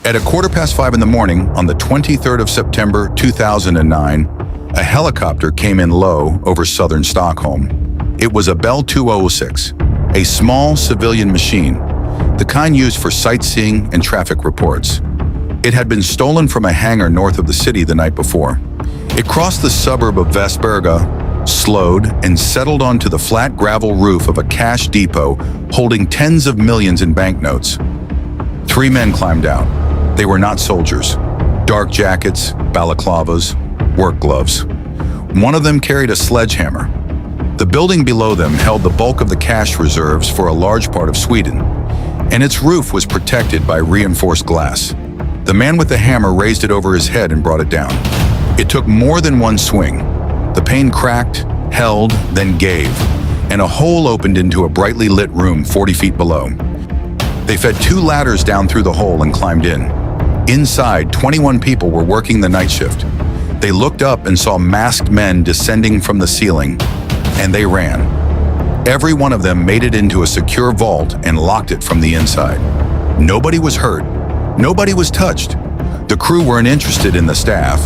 At 5:15 in the morning on the 23rd of September 2009, a helicopter came in low over southern Stockholm. It was a Bell 206, a small civilian machine, the kind used for sightseeing and traffic reports. It had been stolen from a hangar north of the city the night before. It crossed the suburb of Västberga, slowed, and settled onto the flat gravel roof of a cash depot holding tens of millions in banknotes. 3 men climbed out. They were not soldiers. Dark jackets, balaclavas, work gloves. One of them carried a sledgehammer. The building below them held the bulk of the cash reserves for a large part of Sweden, and its roof was protected by reinforced glass. The man with the hammer raised it over his head and brought it down. It took more than one swing. The pane cracked, held, then gave, and a hole opened into a brightly lit room 40 feet below. They fed 2 ladders down through the hole and climbed in. Inside, 21 people were working the night shift. They looked up and saw masked men descending from the ceiling, and they ran. Every one of them made it into a secure vault and locked it from the inside. Nobody was hurt. Nobody was touched. The crew weren't interested in the staff.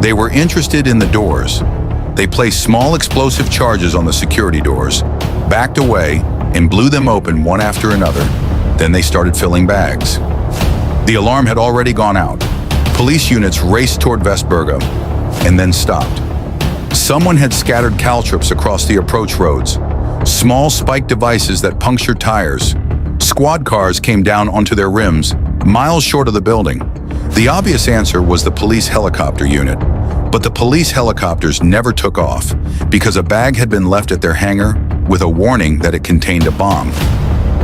They were interested in the doors. They placed small explosive charges on the security doors, backed away, and blew them open one after another. Then they started filling bags. The alarm had already gone out. Police units raced toward Västberga and then stopped. Someone had scattered caltrops across the approach roads, small spike devices that punctured tires. Squad cars came down onto their rims, miles short of the building. The obvious answer was the police helicopter unit, but the police helicopters never took off because a bag had been left at their hangar with a warning that it contained a bomb.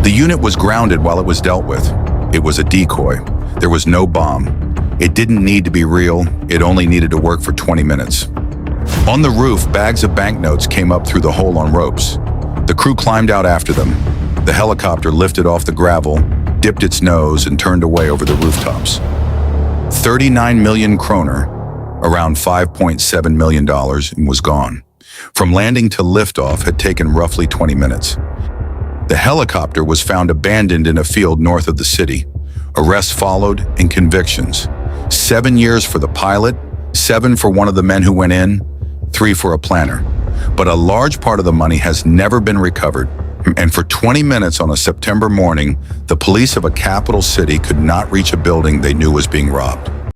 The unit was grounded while it was dealt with. It was a decoy. There was no bomb. It didn't need to be real. It only needed to work for 20 minutes. On the roof, bags of banknotes came up through the hole on ropes. The crew climbed out after them. The helicopter lifted off the gravel, dipped its nose, and turned away over the rooftops. 39 million kroner, around $5.7 million, was gone. From landing to liftoff had taken roughly 20 minutes. The helicopter was found abandoned in a field north of the city. Arrests followed and convictions. 7 years for the pilot, 7 for one of the men who went in, 3 for a planner. But a large part of the money has never been recovered. And for 20 minutes on a September morning, the police of a capital city could not reach a building they knew was being robbed.